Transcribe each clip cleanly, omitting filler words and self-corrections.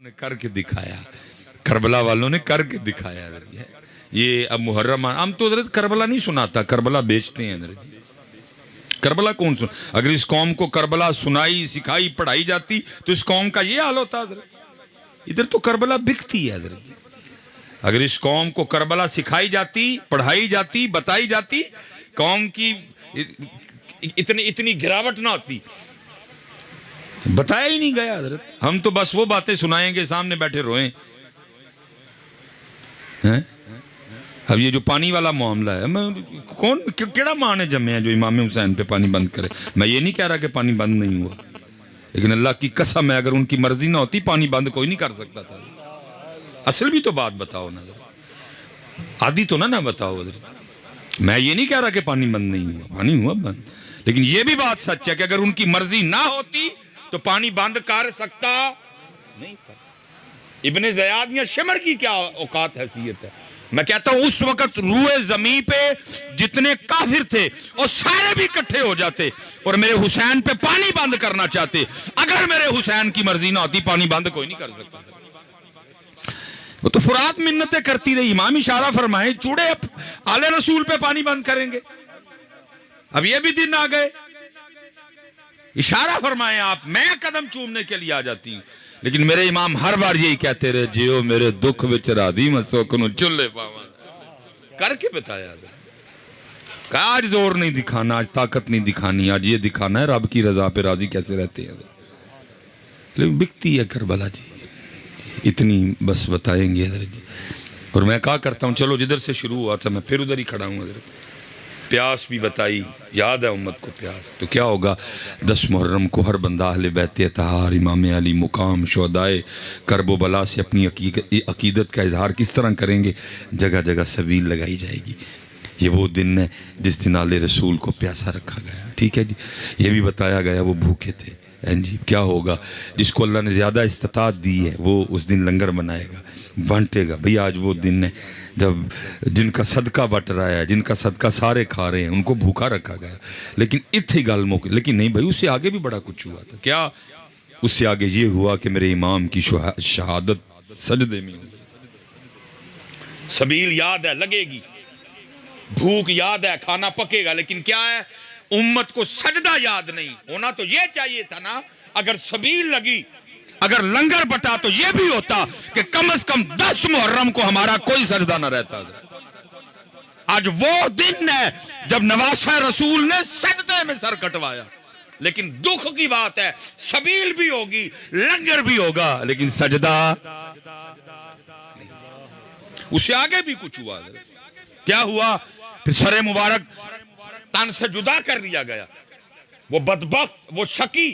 نے کر کے دکھایا، کربلا والوں نے کر کے دکھایا. یہ اب محرم ہم تو حضرت کربلا نہیں سناتا، کربلا بیچتے ہیں حضرت. کربلا کون سن؟ اگر اس قوم کو کربلا سنائی سکھائی پڑھائی جاتی تو اس قوم کا یہ حال ہوتا حضرت. ادھر تو کربلا بکتی ہے حضرت. اگر اس قوم کو کربلا سکھائی جاتی پڑھائی جاتی بتائی جاتی، قوم کی اتنی گراوٹ نہ ہوتی. بتایا ہی نہیں گیا حضرت. ہم تو بس وہ باتیں سنائیں گے، سامنے بیٹھے روئیں. اب یہ جو پانی والا معاملہ ہے، کون کیڑا ماں نے جمے ہیں جو امام حسین پہ پانی بند کرے؟ میں یہ نہیں کہہ رہا کہ پانی بند نہیں ہوا، لیکن اللہ کی قسم ہے اگر ان کی مرضی نہ ہوتی پانی بند کوئی نہیں کر سکتا تھا. اصل بھی تو بات بتاؤ نا، آدھی تو نہ بتاؤ حضرت. میں یہ نہیں کہہ رہا کہ پانی بند نہیں ہوا، پانی ہوا بند، لیکن یہ بھی بات سچ ہے کہ اگر ان کی مرضی نہ ہوتی تو پانی بند کر سکتا نہیں تھا. ابن زیاد یا شمر کی کیا اوقات حیثیت ہے؟ میں کہتا ہوں اس وقت روئے زمین پہ جتنے کافر تھے اور سارے بھی اکٹھے ہو جاتے اور میرے حسین پہ پانی بند کرنا چاہتے. اگر میرے حسین کی مرضی نہ ہوتی پانی بند کوئی نہیں کر سکتا. وہ تو فرات منتیں کرتی رہی. امام اشارہ فرمائے چوڑے آل رسول پہ پانی بند کریں گے. اب یہ بھی دن آ گئے. اشارہ فرمائے آپ، میں قدم چومنے کے لیے آ جاتی ہوں، لیکن میرے امام ہر بار یہی کہتے رہے، جیو میرے دکھ وچ راضی میں سوکنو چلے پاواں. کر کے بتایا کہ آج زور نہیں دکھانا، آج طاقت نہیں دکھانی، آج یہ دکھانا ہے رب کی رضا پہ راضی کیسے رہتے ہیں. لیکن بکتی ہے کربلا جی، اتنی بس بتائیں گے حضرت جی. اور میں کہا کرتا ہوں چلو جدھر سے شروع ہوا تھا میں پھر ادھر ہی کھڑا ہوں حضرت. پیاس بھی بتائی، یاد ہے امت کو پیاس تو کیا ہوگا. 10 محرم کو ہر بندہ اہل بیت اطہار امام علی مقام شہدائے کرب و بلا سے اپنی عقیدت کا اظہار کس طرح کریں گے. جگہ جگہ سبیل لگائی جائے گی. یہ وہ دن ہے جس دن آل رسول کو پیاسا رکھا گیا. ٹھیک ہے جی. یہ بھی بتایا گیا وہ بھوکے تھے. جی کیا ہوگا، جس کو اللہ نے زیادہ استطاعت دی ہے وہ اس دن لنگر بنائے گا، بانٹے گا. بھئی آج وہ دن ہے جب جن کا صدقہ بٹ رہا ہے، جن کا صدقہ سارے کھا رہے ہیں، ان کو بھوکا رکھا گیا. لیکن اتنی گل موقع، لیکن نہیں بھائی اس سے آگے بھی بڑا کچھ ہوا تھا. کیا اس سے آگے یہ ہوا کہ میرے امام کی شہادت سجدے میں ہوئی. سبیل یاد ہے لگے گی، بھوک یاد ہے کھانا پکے گا، لیکن کیا ہے امت کو سجدہ یاد نہیں. ہونا تو یہ چاہیے تھا نا. اگر سبیل لگی، اگر لنگر بٹا تو یہ بھی ہوتا کہ کم از کم 10 محرم کو ہمارا کوئی سجدہ نہ رہتا. آج وہ دن ہے جب نواسہ رسول نے سجدے میں سر کٹوایا. لیکن دکھ کی بات ہے سبیل بھی ہوگی لنگر بھی ہوگا لیکن سجدہ اس سے آگے بھی کچھ ہوا. کیا ہوا؟ پھر سر مبارک تن سے جدا کر دیا گیا. وہ بدبخت، وہ شکی،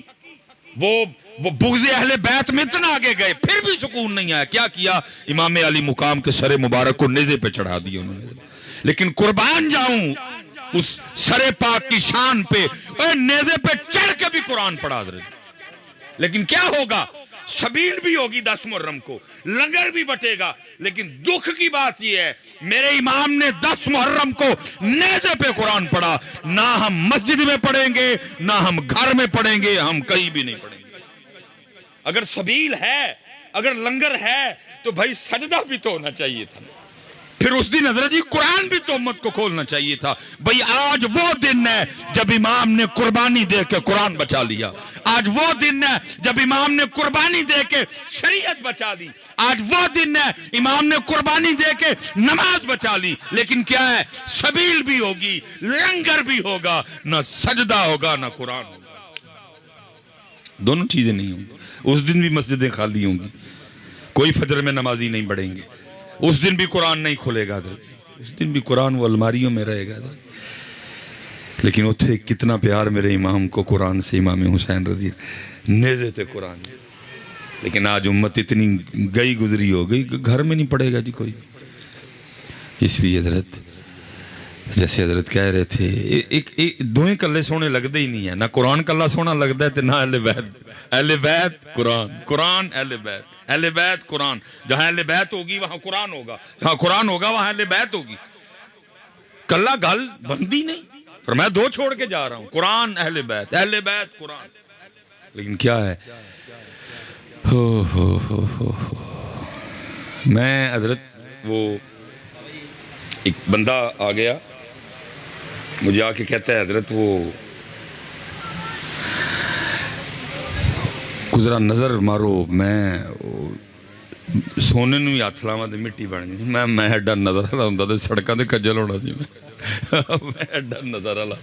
وہ بغض اہل بیت میں اتنا آگے گئے پھر بھی سکون نہیں آیا. کیا کیا؟ امام علی مقام کے سر مبارک کو نیزے پہ چڑھا دیا انہوں نے. لیکن قربان جاؤں اس سر پاک کی شان پہ، نیزے پہ چڑھ کے بھی قرآن پڑھا دے. لیکن کیا ہوگا؟ سبیل بھی ہوگی 10 محرم کو، لنگر بھی بٹے گا. لیکن دکھ کی بات یہ ہے میرے امام نے 10 محرم کو نیزے پہ قرآن پڑھا. نہ ہم مسجد میں پڑھیں گے، نہ ہم گھر میں پڑھیں گے، ہم کہیں بھی نہیں پڑھیں گے. اگر سبیل ہے، اگر لنگر ہے تو بھائی سجدہ بھی تو ہونا چاہیے تھا. پھر اس دن حضرت جی قرآن بھی تو امت کو کھولنا چاہیے تھا. بھئی آج وہ دن ہے جب امام نے قربانی دے کے قرآن بچا لیا. آج وہ دن ہے جب امام نے قربانی دے کے شریعت بچا لی. آج وہ دن ہے امام نے قربانی دے کے نماز بچا لی. لیکن کیا ہے؟ سبیل بھی ہوگی، لنگر بھی ہوگا، نہ سجدہ ہوگا نہ قرآن ہوگا. دونوں چیزیں نہیں ہوں گی. اس دن بھی مسجدیں خالی ہوں گی، کوئی فجر میں نمازی نہیں پڑھیں گے. اس دن بھی قرآن نہیں کھلے گا حضرت. اس دن بھی قرآن وہ الماریوں میں رہے گا حضرت. لیکن اتھے کتنا پیار میرے امام کو قرآن سے، امام حسین رضی نیزے تھے قرآن. لیکن آج امت اتنی گئی گزری ہو گئی گھر میں نہیں پڑھے گا جی کوئی. اس لیے حضرت جیسے حضرت کہہ رہے تھے دوئیں کلے سونے لگتے ہی نہیں ہے. نہ قرآن کلہ سونا لگتا ہے تو نہ اہل بیت. اہل بیت قرآن، قرآن اہل بیت، اہل بیت قرآن. جہاں اہل بیت ہوگی وہاں قرآن ہوگا، جہاں قرآن ہوگا وہاں اہل بیت ہوگی. کلہ گل بندی نہیں. پر میں 2 چھوڑ کے جا رہا ہوں، قرآن اہل بیت، اہل بیت قرآن. لیکن کیا ہے ہو میں حضرت وہ ایک بندہ آ گیا مجھے آ کے کہتا ہے حضرت وہ ذرا نظر مارو میں سونے نو ہی ہاتھ لاواں تے مٹی بن گئی میں ایڈا نظر والا ہوندا تے سڑکاں تے کجل ہونا سی میں ایڈا نظر والا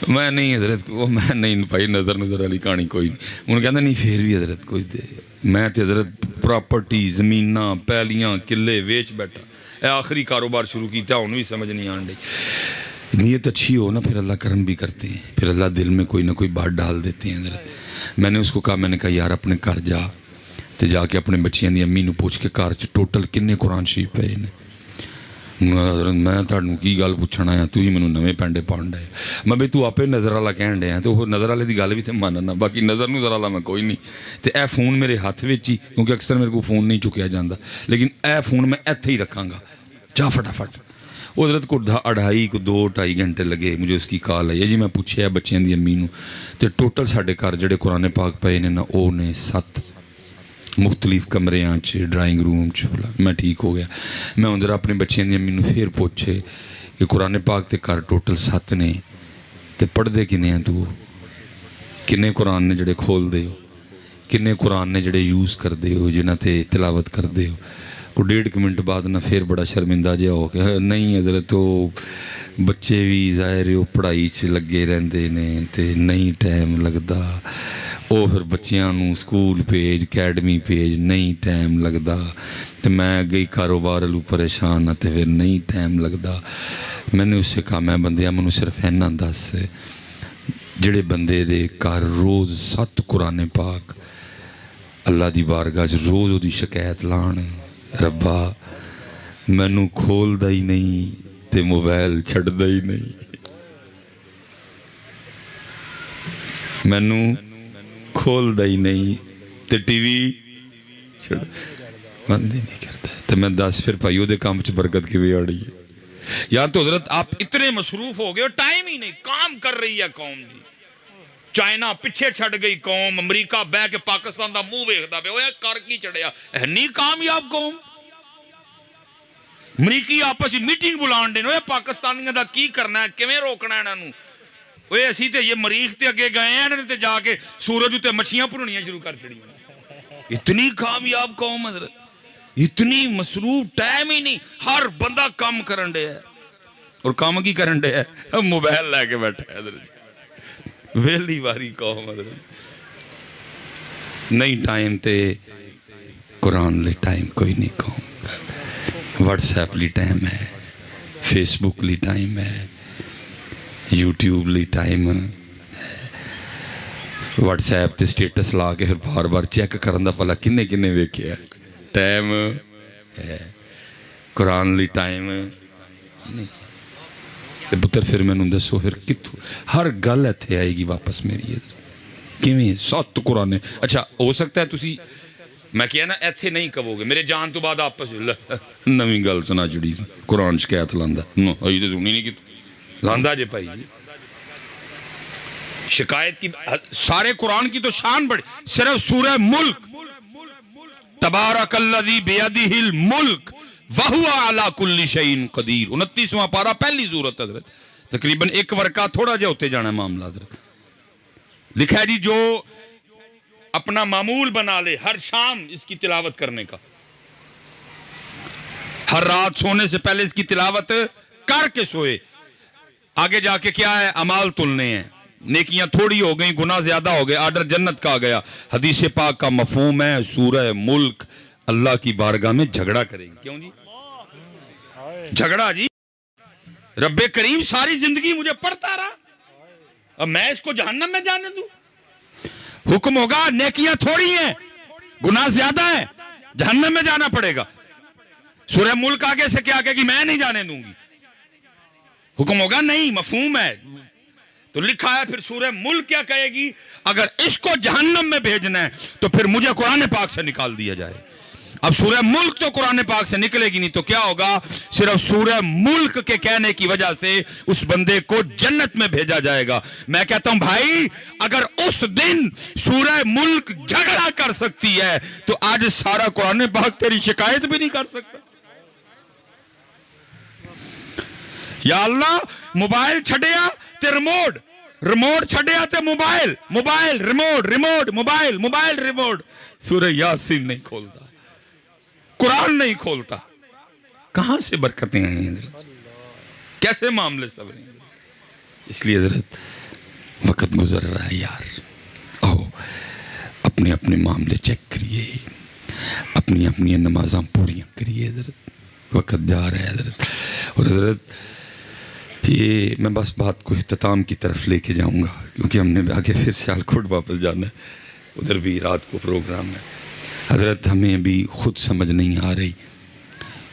میں نہیں حضرت وہ میں نہیں پائی نظر والی کہانی کوئی نہیں انہوں کہندا نہیں پھر بھی حضرت کچھ دے میں تے حضرت پراپرٹی زمیناں پیلیاں قلعے ویچ بیٹھا اے آخری کاروبار شروع کیتا ہن بھی سمجھ نہیں آن ڈی نیت اچھی ہو نا پھر اللہ کرم بھی کرتے ہیں پھر اللہ دل میں کوئی نہ کوئی بات ڈال دیتے ہیں حضرت میں نے اس کو کہا میں نے کہا یار اپنے گھر جا کے اپنے بچیاں دی امی نو پوچھ کے گھر چ ٹوٹل کنے قرآن شریف پے نے حضرت میں تہاڈوں کی گل پوچھنا ہے تھی مینوں نویں پینڈے پاؤن ڈے میں بھئی تو آپے نظر والا کہن ڈے تو وہ نظر والے دی گل بھی تے ماننا باقی نظر نو ذرا میں کوئی نہیں تے اے فون میرے ہاتھ وچ ہی کیونکہ اکثر میرے کو فون نہیں چکیا جاتا لیکن اے فون میں ایتھے ہی رکھاں گا جا فٹافٹ وہ حضرت کو 2-2.5 گھنٹے لگے مجھے اس کی کال آئی ہے جی میں پوچھے بچیاں دی امی نو تے ٹوٹل ساڈے گھر جڑے قرآن پاک پے نے نا او نے 7 مختلف کمریاں ڈرائنگ روم میں ٹھیک ہو گیا میں اندر اپنے بچیاں دی امی نو پھر پوچھے کہ قرآن پاک تے گھر ٹوٹل 7 نے تے پڑھ دے کنے ہیں تو کنے قرآن نے جڑے کھول دے ہو کنے قرآن نے جڑے یوز کر دے ہو جنہ تے تلاوت کر دے ہو کو 1.5 منٹ بعد نہ پھر بڑا شرمندہ جہا ہو کہ نہیں حضرت تو بچے بھی ظاہر وہ پڑھائی چ لگے رہندے نے تے نہیں ٹائم لگدا وہ پھر بچیاں نو سکول بھیج اکیڈمی بھیج نہیں ٹائم لگدا تے میں گئی کاروبار لو پریشان تے پھر نہیں ٹائم لگدا میں نے اس سے کہا میں بندیاں منو صرف اینا دس جڑے بندے دے گھر روز 7 قرآن پاک اللہ دی بارگاہ چ روز دی شکایت لان ربا مینوں کھول دا ہی نہیں تے موبائل چھڑ دا ہی نہیں مینوں کھول دا ہی نہیں تے ٹی وی چھڑ بند ہی نہیں کرتا تے میں 10 پھر پائیو دے کام چ برکت کی بھی آڑی ہے یا تو حضرت آپ اتنے مصروف ہو گئے اور ٹائم ہی نہیں کام کر رہی ہے قوم جی چائنا پچھے چھڑ گئی قوم امریکہ بہ کے پاکستان دا منہ ویکھدا پیا اوے کر کی چڑھیا نہیں کامیاب قوم امریکی آپس میٹنگ بلان دے اوے پاکستانیاں دا کی کرنا ہے کیویں روکنا ہے انہاں نوں اوے اسی تے یہ مریخ تے اگے گئے ہیں تے جا کے سورج تے مچھیاں بھننیاں شروع کر چھڑیاں اتنی کامیاب قوم حضرت اتنی مصروف ٹائم ہی نہیں ہر بندہ کام کرن دے ہے اور کام کی کرن دے ہے موبائل لے کے بیٹھا ہے حضرت ویلی واری قوم حضرت نہیں ٹائم تے قرآن لے ٹائم کوئی نہیں قوم واٹس ایپ لی ٹائم ہے فیس بک لی ٹائم ہے یوٹیوب لی ٹائم ہے واٹس ایپ تے سٹیٹس لا کے پھر بار بار چیک کرن دا پلا کنے کنے ویکھیا ٹائم ہے قرآن لی ٹائم نہیں پتر پھر میں نے دسو پھر کتوں ہر گل ایتھے آئے گی واپس میری کیویں 7 قرآن اچھا ہو سکتا ہے تسی میں کیا نا ایتھے نہیں کہو گے میرے جان تو بعد آپس نویں گل سنا جڑی قرآن شکایت لاندا نو ای تے سنی نہیں کیتی لاندا جے بھائی شکایت کی سارے قرآن کی تو شان بڑی صرف سورہ ملک تبارک الذی بیدہ الملک وَهُوَ عَلَىٰ كُلِّ شَيْءٍ قَدِيرٌ 29واں پارہ پہلی سورت حضرت تقریباً 1 ورقہ تھوڑا جا ہوتے جانا ہے معاملہ حضرت لکھا ہے جی جو اپنا معمول بنا لے ہر شام اس کی تلاوت کرنے کا ہر رات سونے سے پہلے اس کی تلاوت کر کے سوئے آگے جا کے کیا ہے اعمال تلنے ہیں نیکیاں تھوڑی ہو گئیں گناہ زیادہ ہو گئے آرڈر جنت کا آ گیا حدیث پاک کا مفہوم ہے سورہ ملک اللہ کی بارگاہ میں جھگڑا کرے گی کیوں جی جھگڑا جی رب کریم ساری زندگی مجھے پڑھتا رہا اب میں اس کو جہنم میں جانے دوں حکم ہوگا نیکیاں تھوڑی ہیں گناہ زیادہ ہیں جہنم میں جانا پڑے گا سورہ ملک آگے سے کیا کہے گی میں نہیں جانے دوں گی حکم ہوگا نہیں مفہوم ہے تو لکھا ہے پھر سورہ ملک کیا کہے گی اگر اس کو جہنم میں بھیجنا ہے تو پھر مجھے قرآن پاک سے نکال دیا جائے اب سورہ ملک تو قرآن پاک سے نکلے گی نہیں تو کیا ہوگا؟ صرف سورہ ملک کے کہنے کی وجہ سے اس بندے کو جنت میں بھیجا جائے گا۔ میں کہتا ہوں بھائی اگر اس دن سورہ ملک جھگڑا کر سکتی ہے تو آج سارا قرآن پاک تیری شکایت بھی نہیں کر سکتا۔ یا اللہ موبائل چھڑیا تے ریموٹ چھڑیا تے موبائل ریموٹ موبائل ریموٹ، سورہ یاسین نہیں کھولتا، قرآن نہیں کھولتا، کہاں سے برکتیں آئیں حضرت؟ کیسے معاملے سبریں؟ اس لیے حضرت وقت گزر رہا ہے یار، آؤ اپنے اپنے معاملے چیک کریے، اپنی نمازاں پوریاں کریے حضرت، وقت جا رہا ہے حضرت۔ اور حضرت یہ میں بس بات کو اختتام کی طرف لے کے جاؤں گا کیونکہ ہم نے آگے پھر سیالکوٹ واپس جانا ہے، ادھر بھی رات کو پروگرام ہے۔ حضرت ہمیں بھی خود سمجھ نہیں آ رہی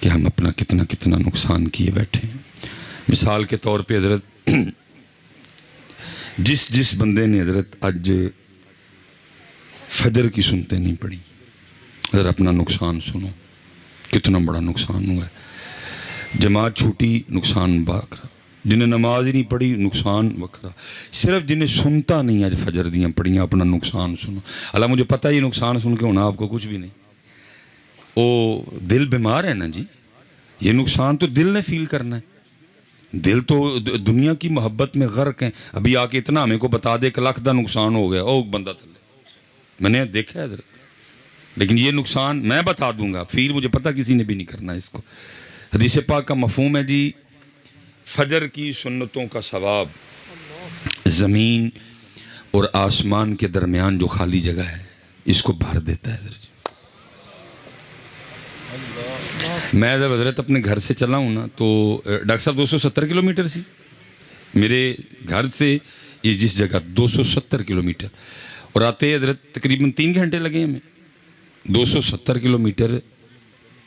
کہ ہم اپنا کتنا نقصان کیے بیٹھے ہیں۔ مثال کے طور پہ حضرت جس بندے نے حضرت آج فجر کی سنتے نہیں پڑھی، حضرت اپنا نقصان سنو، کتنا بڑا نقصان ہوا ہے۔ جماعت چھوٹی، نقصان باقرا، جنہیں نماز ہی نہیں پڑھی نقصان وکرا، صرف جنہیں سنتا نہیں آج فجر دیاں پڑھیاں اپنا نقصان سنو۔ اللہ مجھے پتہ یہ نقصان سن کے ہونا آپ کو کچھ بھی نہیں، او دل بیمار ہے نا جی، یہ نقصان تو دل نے فیل کرنا ہے، دل تو دنیا کی محبت میں غرق ہیں۔ ابھی آ کے اتنا ہمیں کو بتا دے کہ لاکھ دا نقصان ہو گیا، او بندہ تلے میں نے دیکھا ہے حضرت، لیکن یہ نقصان میں بتا دوں گا، فیل مجھے پتہ کسی نے بھی نہیں کرنا اس کو۔ حدیث پاک کا مفہوم ہے جی، فجر کی سنتوں کا ثواب زمین اور آسمان کے درمیان جو خالی جگہ ہے اس کو بھر دیتا ہے حضرت۔ میں جب حضرت اپنے گھر سے چلا ہوں نا تو ڈاکٹر صاحب 270 کلومیٹر سی میرے گھر سے یہ جس جگہ 270 کلومیٹر، اور آتے حضرت تقریباً 3 گھنٹے لگے ہمیں، 270 کلومیٹر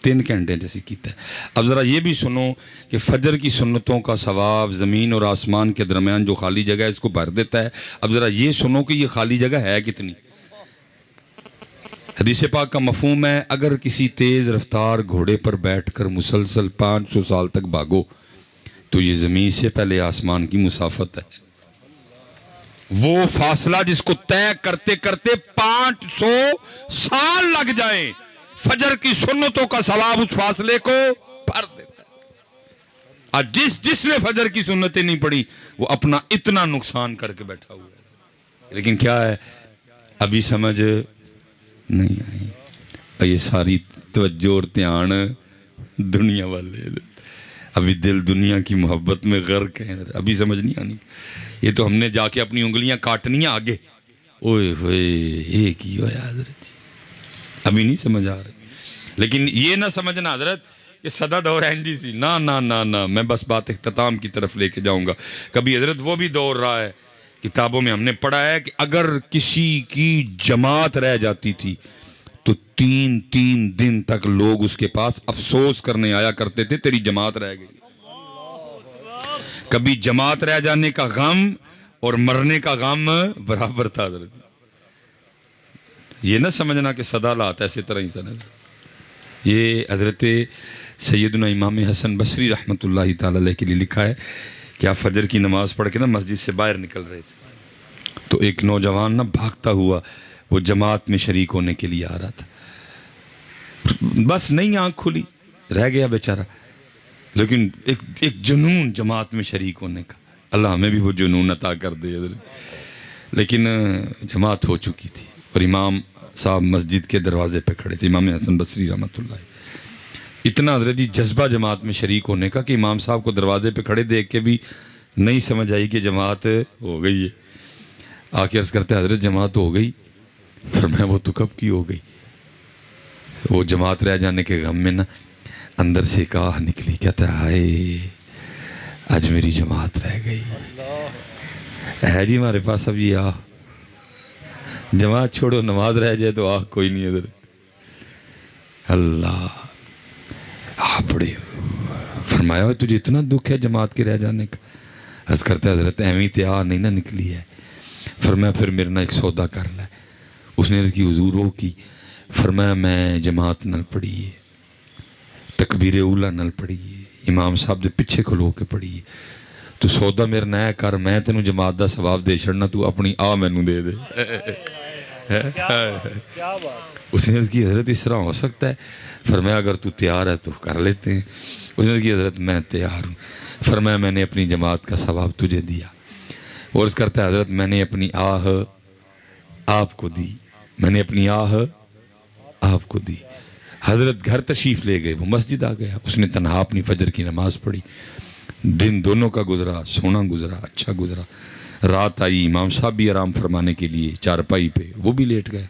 3 گھنٹے جیسے کیتا ہے۔ اب ذرا یہ بھی سنو کہ فجر کی سنتوں کا ثواب زمین اور آسمان کے درمیان جو خالی جگہ ہے اس کو بھر دیتا ہے۔ اب ذرا یہ سنو کہ یہ خالی جگہ ہے کتنی۔ حدیث پاک کا مفہوم ہے اگر کسی تیز رفتار گھوڑے پر بیٹھ کر مسلسل 500 سال تک بھاگو تو یہ زمین سے پہلے آسمان کی مسافت ہے۔ وہ فاصلہ جس کو طے کرتے کرتے 500 سال لگ جائیں، فجر کی سنتوں کا ثواب اس فاصلے کو بھر دیتا ہے۔ اور جس نے فجر کی سنتیں نہیں پڑھی وہ اپنا اتنا نقصان کر کے بیٹھا ہوا ہے، لیکن کیا ہے ابھی سمجھ نہیں آئی۔ یہ ساری توجہ اور دھیان دنیا والے، ابھی دل دنیا کی محبت میں غرق ہے، ابھی سمجھ نہیں آنی۔ یہ تو ہم نے جا کے اپنی انگلیاں کاٹنی آگے، اوئے ہوئے یہ کی ہوا حضرت جی، ابھی نہیں سمجھ آ رہی۔ لیکن یہ نہ سمجھنا حضرت کہ صدا دور اینجی سی، نہ میں بس بات اختتام کی طرف لے کے جاؤں گا۔ کبھی حضرت وہ بھی دور رہا ہے، کتابوں میں ہم نے پڑھا ہے کہ اگر کسی کی جماعت رہ جاتی تھی تو 3 دن تک لوگ اس کے پاس افسوس کرنے آیا کرتے تھے تیری جماعت رہ گئی۔ کبھی جماعت رہ جانے کا غم اور مرنے کا غم برابر تھا حضرت۔ یہ نہ سمجھنا کہ صدا لات ایسے طرح ہی سمجھ۔ یہ حضرت سیدنا امام حسن بصری رحمۃ اللہ تعالی علیہ کے لیے لکھا ہے کہ آپ فجر کی نماز پڑھ کے نا مسجد سے باہر نکل رہے تھے تو ایک نوجوان نا بھاگتا ہوا وہ جماعت میں شریک ہونے کے لیے آ رہا تھا، بس نہیں آنکھ کھلی، رہ گیا بیچارہ، لیکن ایک جنون جماعت میں شریک ہونے کا، اللہ ہمیں بھی وہ جنون عطا کر دے حضرت۔ لیکن جماعت ہو چکی تھی اور امام صاحب مسجد کے دروازے پہ کھڑے تھے، امام حسن بصری رحمۃ اللہ۔ اتنا حضرت جی جذبہ جماعت میں شریک ہونے کا کہ امام صاحب کو دروازے پہ کھڑے دیکھ کے بھی نہیں سمجھ آئی کہ جماعت ہو گئی ہے۔ آ کے عرض کرتے حضرت جماعت ہو گئی، فرمایا وہ تو کب کی ہو گئی۔ وہ جماعت رہ جانے کے غم میں نا اندر سے ایک آہ نکلی، کہتا ہے ہائے آج میری جماعت رہ گئی ہے جی ہمارے پاس اب یہ آہ، جماعت چھوڑو نماز رہ جائے تو آہ کوئی نہیں حضرت۔ اللہ بڑے فرمایا ہوئے تجھے اتنا دکھ ہے جماعت کے رہ جانے کا؟ عرض کرتا ہے حضرت اہمی تے آہ نہیں نہ نکلی ہے۔ فرمایا پھر میرے نا ایک سودا کر لے۔ اس نے عرض کی حضور وہ کی، فرمایا میں جماعت نل پڑھیے، تکبیر اولا نل پڑھیے، امام صاحب دے پیچھے کھلو کے پڑھیے، تو سودا میرا نیا کر، میں تینوں جماعت دا ثواب دے چھڑنا، تو اپنی مینوں دے دے۔ اس نے عرض کی حضرت اس طرح ہو سکتا ہے؟ فرمایا اگر تو تیار ہے تو کر لیتے ہیں۔ اس نے عرض کی حضرت میں تیار ہوں۔ فرمایا میں نے اپنی جماعت کا ثواب تجھے دیا۔ وہ عرض کرتا ہے حضرت میں نے اپنی آہ آپ کو دی، میں نے اپنی آہ آپ کو دی۔ حضرت گھر تشریف لے گئے، وہ مسجد آ گیا، اس نے تنہا اپنی فجر کی نماز پڑھی۔ دن دونوں کا گزرا، سونا گزرا، اچھا گزرا۔ رات آئی، امام صاحب بھی آرام فرمانے کے لیے چارپائی پہ، وہ بھی لیٹ گیا۔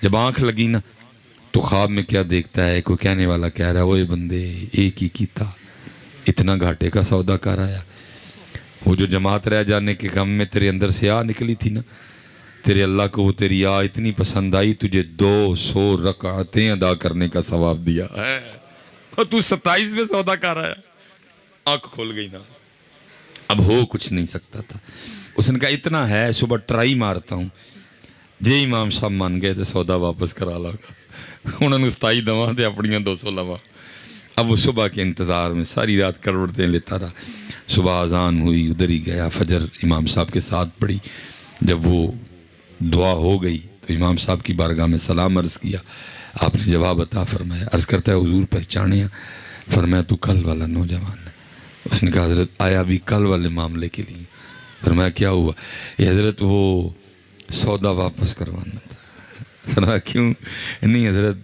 جب آنکھ لگی نا تو خواب میں کیا دیکھتا ہے، کوئی کہنے والا کہہ رہا ہے اوے بندے ایک ہی کیتا، اتنا گھاٹے کا سودا کر آیا۔ وہ جو جماعت رہ جانے کے غم میں تیرے اندر سے نکلی تھی نا، تیرے اللہ کو وہ تیری اتنی پسند آئی، تجھے 200 رکعتیں ادا کرنے کا ثواب دیا ہے، اور تو 27 میں سودا کر آیا۔ آنکھ کھول گئی نا، اب ہو کچھ نہیں سکتا تھا۔ اس نے کہا اتنا ہے، صبح ٹرائی مارتا ہوں، جے امام صاحب مان گئے تو سودا واپس کرا لاگا۔ انہوں نے 27 دواں دے اپنیاں 200 لواں۔ اب وہ صبح کے انتظار میں ساری رات کروڑتیں لیتا رہا۔ صبح اذان ہوئی، ادھر ہی گیا، فجر امام صاحب کے ساتھ پڑھی۔ جب وہ دعا ہو گئی تو امام صاحب کی بارگاہ میں سلام عرض کیا، آپ نے جواب عطا فرمایا۔ عرض کرتا ہے حضور پہچانے ہیں؟ فرمایا تو کل والا نوجوان ہے۔ اس نے کہا حضرت آیا بھی کل والے معاملے کے لیے؟ فرمایا کیا ہوا؟ یہ حضرت وہ سودا واپس کروانا تھا۔ فرمایا کیوں؟ نہیں حضرت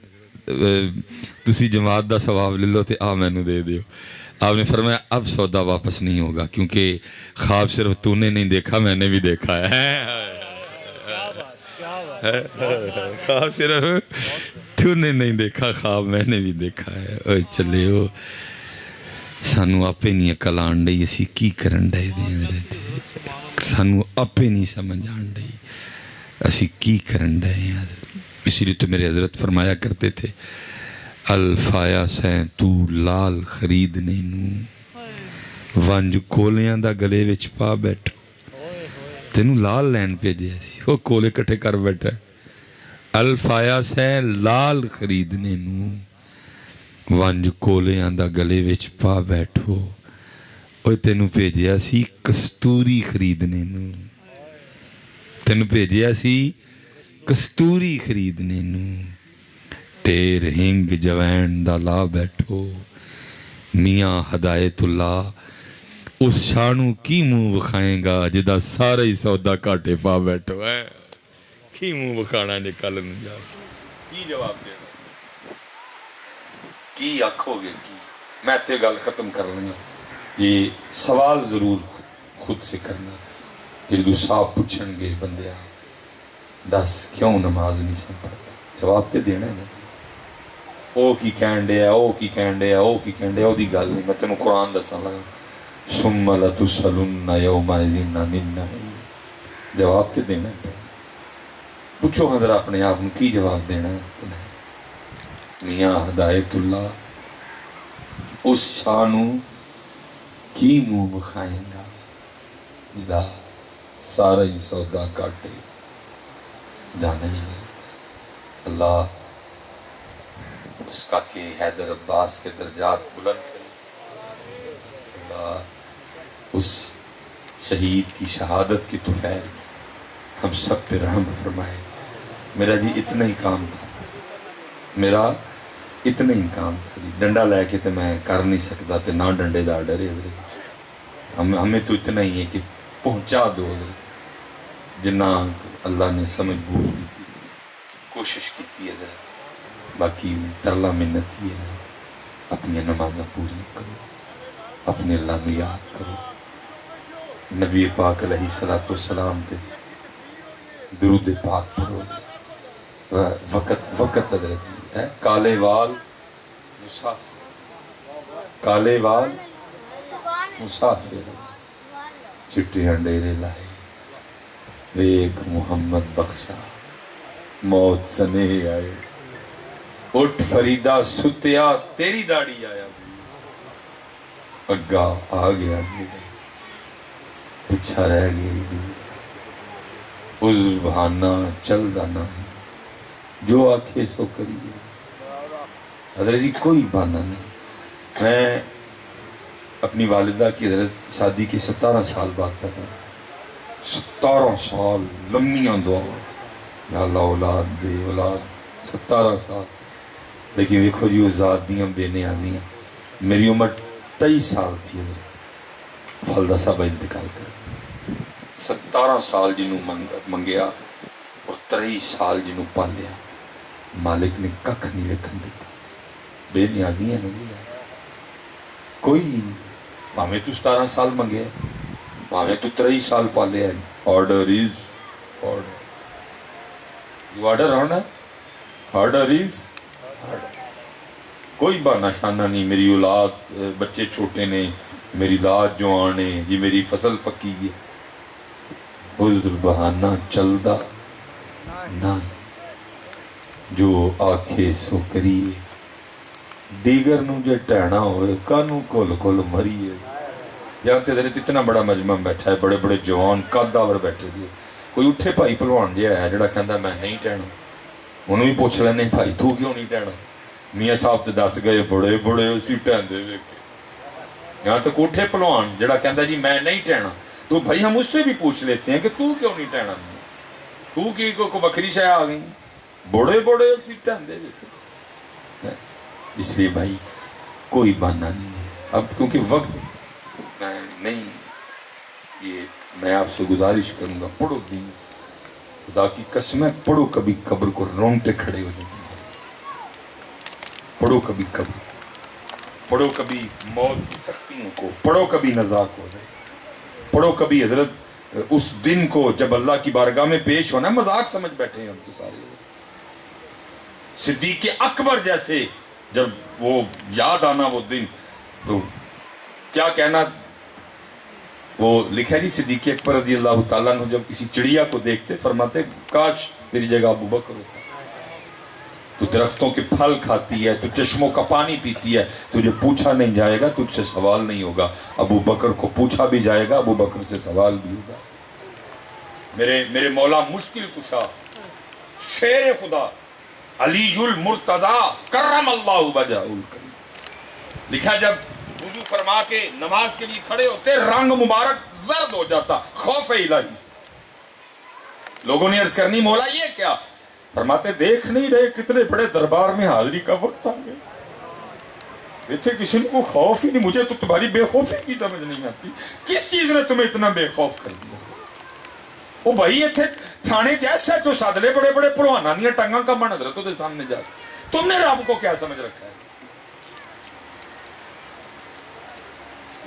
تسی جماعت دا ثواب لے لو تے مینوں دے دیو۔ آپ نے فرمایا اب سودا واپس نہیں ہوگا، کیونکہ خواب صرف تو نے نہیں دیکھا، میں نے بھی دیکھا ہے۔ خواب صرف تو نے نہیں دیکھا، خواب میں نے بھی دیکھا ہے۔ اوہ چلے ہو، سانو آپے نہیں عقل آن ڈئی، اسی کی کرن ڈے دیں، سانو آپے نہیں سمجھ آن ڈئی، اسی کی کرن ڈے ہیں۔ اسی لیے تو میرے حضرت فرمایا کرتے تھے الفایا سین تو لال خریدنے نو ونج کولیاں دا گلے وچ پا بیٹھو، تینوں لال لین بھیجے سی، وہ کولے کٹھے کر بیٹھا ہے۔ الفایا سین لال خریدنے نو ونج کولیاں دا گلے وچ پا بیٹھو، اوہ تینوں بھیجیا سی کستوری خریدنے نو، تینوں بھیجیا سی کستوری خریدنے نو، ٹیر ہنگ جوین دا لا بیٹھو، میاں ہدایت اللہ اس شانو کی منہ بکھائیں گا جدا سارا ہی سودا کاٹے پا بیٹھو ہے۔ کی منہ بکھانا نکل جا، کی جواب دینا، کی آکھو گے کی؟ میں تے گل ختم کر لیں، یہ سوال ضرور خود سے کرنا کہ جو صاحب پوچھن گے بندے دس کیوں نماز نہیں سن پڑھتا، جواب تے دینا ہے نا۔ او کی کہن دے ہے، او کی کہن دے ہے، او کی کہن دے ہے، او دی گل نہیں، میں تینوں قرآن دساں لگا ثم لتسألن یومئذ عن النعیم، جواب تے دینا ہے۔ پوچھو حضرت اپنے آپ کی جواب دینا ہے؟ میاں ہدایت اللہ اس شانو کی منہ بکھائیں گا جدا سارا ہی سودا کاٹے جانے ہیں۔ اللہ اس کا کہ حیدر عباس کے درجات بلند کرے، اللہ اس شہید کی شہادت کی طفیل ہم سب پہ رحم فرمائے۔ میرا جی اتنا ہی کام تھا، میرا اتنا ہی کام تھا جی، ڈنڈا لے کے تو میں کر نہیں سکتا تے نہ ڈنڈے دا ڈرے حضرت، ہمیں تو اتنا ہی ہے کہ پہنچا دو حضرت، جنہ اللہ نے سمجھ بول دی تھی کوشش کی تھی حضرت، باقی ترلا منت ہی ہے اپنی نمازہ پوری کرو، اپنے اللہ میں یاد کرو، نبی پاک علیہ السلام تے درود پاک پڑھو، وقت حضرت جی ہے کالے وال مسافر، کالے وال مسافر، چٹے انڈیرے لائے دیکھ محمد بخشا موت سنے آئے، اٹھ فریدہ ستیا تیری داڑھی آیا، اگا آ گیا نیڑے پچھا رہ گئی دور، عذر بہانہ چل دا نہیں، جو آنکھیں سو کریے. حضرت جی کوئی بہانہ نہیں. میں اپنی والدہ کی حضرت شادی کے 17 سال بعد پیدا. 17 سال لمبیاں دعا یا اللہ اولاد دے اولاد. 17 سال. لیکن ویکھو جی اس ذات دیاں بے نیازیاں. میری عمر 23 سال تھی حضرت والدہ صاحب انتقال کر. 17 سال جنوں منگیا اور 23 سال جنوں پالیا. مالک نے ککھ نہیں رکھن دیتا. بے نیازیاں نہیں دیا کوئی. بھاویں تو 17 سال منگے بھاویں تو 23 سال پالے ہیں. Order is order. You order ہونا آرڈر از آرڈر. کوئی بہانہ شانہ نہیں. میری اولاد بچے چھوٹے نے میری لاد جوان ہے جی میری فصل پکی گئی. حضر بہانہ چلدا نہ. جو آکھے سو کریے. دیگر نو جے ٹہنا ہوئے کانو کھول کھول مریے. یہاں تے حضرت اتنا بڑا مجمع بیٹھا ہے بڑے بڑے جوان قداور بیٹھے دی. کوئی اٹھے بھائی پہلوان جہا ہے جڑا کہندا میں نہیں ٹہنا. انہوں بھی پوچھ لینے بھائی تو کیوں نہیں ٹہنا. میاں صاحب تے دس گئے بڑے بڑے اسی ٹہندے ویکھے. یہاں تک اٹھے پہلوان جڑا کہندا جی میں نہیں ٹہنا. تو بھائی ہم اس سے بھی پوچھ لیتے ہیں کہ تو کیوں نہیں ٹہنا. تو کی کو بکری شے آ گئی. بڑے بڑے اسی ٹہندے ویکھے. اس لیے بھائی کوئی بہانہ نہیں ہے. اب کیونکہ وقت میں نہیں یہ میں آپ سے گزارش کروں گا پڑھو دین. خدا کی قسم ہے پڑھو کبھی قبر کو رونگٹے کھڑے ہو جائیں. پڑھو کبھی قبر. پڑھو کبھی موت کی سختیوں کو. پڑھو کبھی نزاک ہو جائے. پڑھو کبھی حضرت اس دن کو جب اللہ کی بارگاہ میں پیش ہونا. مذاق سمجھ بیٹھے ہیں ہم تو سارے. صدیق اکبر جیسے جب وہ یاد آنا وہ دن تو کیا کہنا. وہ لکھا نہیں صدیق اکبر رضی اللہ تعالیٰ عنہ جب کسی چڑیا کو دیکھتے فرماتے کاش تیری جگہ ابو بکر ہوتا. تو درختوں کے پھل کھاتی ہے تو چشموں کا پانی پیتی ہے. تجھے پوچھا نہیں جائے گا تجھ سے سوال نہیں ہوگا. ابو بکر کو پوچھا بھی جائے گا ابو بکر سے سوال بھی ہوگا. میرے مولا مشکل کشا شیر خدا علی المرتضی کرم اللہ وجہہ الکریم. لکھا جب وضو فرما کے نماز کے لیے کھڑے ہوتے رنگ مبارک زرد ہو جاتا خوف الہی سے. لوگوں نے عرض کرنی مولا یہ کیا. فرماتے دیکھ نہیں رہے کتنے بڑے دربار میں حاضری کا وقت آ گیا. اتنے کسی کو خوف ہی نہیں. مجھے تو تمہاری بے خوفی کی سمجھ نہیں آتی. کس چیز نے تمہیں اتنا بے خوف کر دیا. وہ بھائی اتنے تھانے جیسے جو سادلے بڑے بڑے پڑوانا دیا ٹنگا کا من حضرتوں کے سامنے جا تم نے رب کو کیا سمجھ رکھا ہے.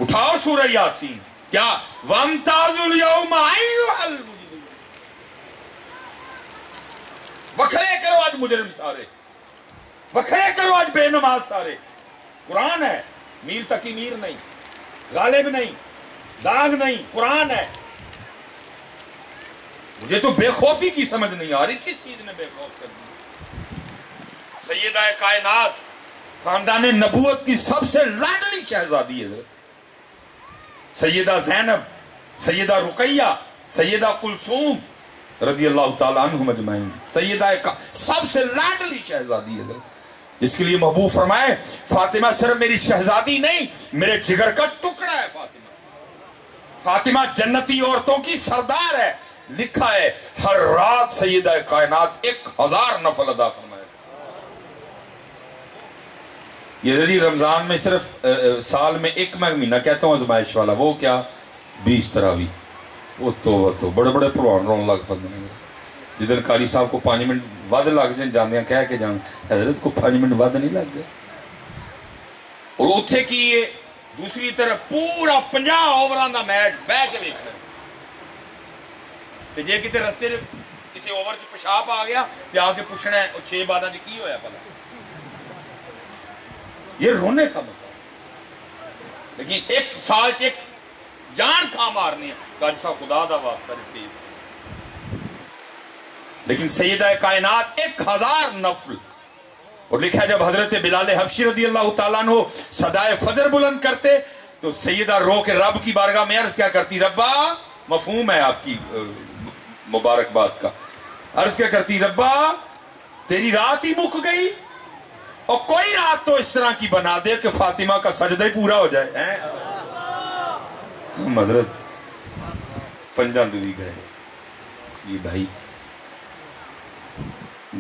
اٹھاؤ سورہ یاسین. کیا وَامْتَازُوا الْيَوْمَ أَيُّهَا الْمُجْرِمُونَ. وکھرے کرو آج مجرم سارے. وکھرے کرو آج بے نماز سارے. قرآن ہے. میر تقی میر نہیں. غالب نہیں. داغ نہیں. قرآن ہے. مجھے تو بے خوفی کی سمجھ نہیں آ رہی. کس چیز نے بے خوف کر دی. سیدہ کائنات خاندان نبوت کی سب سے لاڈلی شہزادی ہے سیدہ زینب سیدہ رقیہ سیدہ کلثوم رضی اللہ تعالیٰ عنہم اجمعین. سیدہ سب سے لاڈلی شہزادی ہے جس کے لیے محبوب فرمائے فاطمہ صرف میری شہزادی نہیں میرے جگر کا ٹکڑا ہے. فاطمہ جنتی عورتوں کی سردار ہے. لکھا ہے ہر رات سیدہ کائنات 1000 نفل ادا فرمائے. یہ ذریعہ رمضان میں صرف سال میں ایک مہینہ کہتا ہوں ازمائش والا. وہ کیا 20 تراویح. وہ تو بڑے بڑے پروان رون لگ پڑتے ہیں. جدن قاری صاحب کو 5 منٹ ود لگ جائیں جاندیاں کہہ کے جان حضرت کو 5 منٹ ود نہیں لگ گئے. اور اتھے کی دوسری طرف پورا 50 اووران دا میچ بہ کے دیکھ رہے تے جے کتے رستے کسی اوور چ پیشاب آ گیا تے آ کے پوچھنا ہے 6 بعداں دی کی ہویا پتہ. یہ رونے کا مطلب. لیکن ایک سال چ ایک جان کھا مارنی ہے قاری صاحب خدا دا واسطہ تیز. لیکن سیدہ کائنات 1000 نفل. اور لکھا ہے جب حضرت بلال حبشی رضی اللہ تعالیٰ عنہ صدائے فجر بلند کرتے تو سیدہ رو کے رب کی بارگاہ میں عرض کیا کرتی. ربا مفہوم ہے آپ کی مبارکباد کا. عرض کیا کرتی ربا تیری رات ہی مک گئی، اور کوئی رات تو اس طرح کی بنا دے کہ فاطمہ کا سجدہ ہی پورا ہو جائے. ہم حضرت پنجاں دوی گئے. یہ بھائی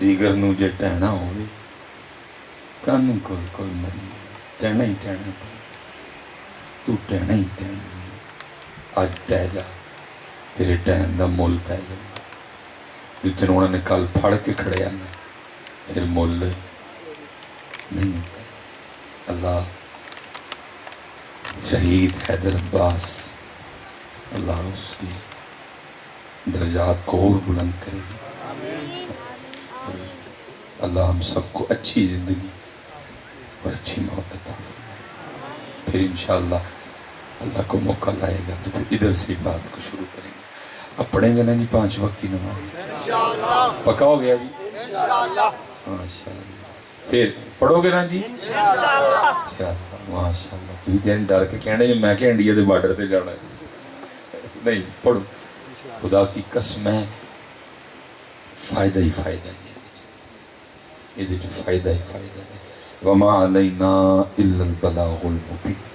دیگر نو جے ٹہنا ہوئے کانوں کول کول مری ٹہنا ہی ٹہنا تو ٹہنا ہی ٹہنا. آج ٹہ جا، تیرے ٹہن دا مول پہ جا. جتنے انہوں نے کل پھڑ کے کھڑے آنا پھر مول نہیں ہوتا. اللہ شہید حیدر عباس اللہ اس کی درجات کو اور بلند کرے. اللہ ہم سب کو اچھی زندگی اور اچھی موت عطا فرمائے. پھر انشاءاللہ اللہ کو موقع لائے گا تو پھر ادھر سے بات کو شروع کریں گے. اب پڑھیں گے نا جی 5 وقت کی نماز؟ پکا ہو گیا جی؟ ماشاءاللہ. پھر پڑھو گے نا جی؟ انشاءاللہ ماشاءاللہ. تو بھی تین ڈر کے کہنے جو میں کہ انڈیا دے بارڈر تے جانا ہے. نہیں پڑھو، خدا کی قسم ہے فائدہ ہی فائدہ ہے. یہ دیکھیں فائدہ ہی فائدہ ہے. وَمَا عَلَيْنَا إِلَّا الْبَلَاغُ الْمُبِينُ.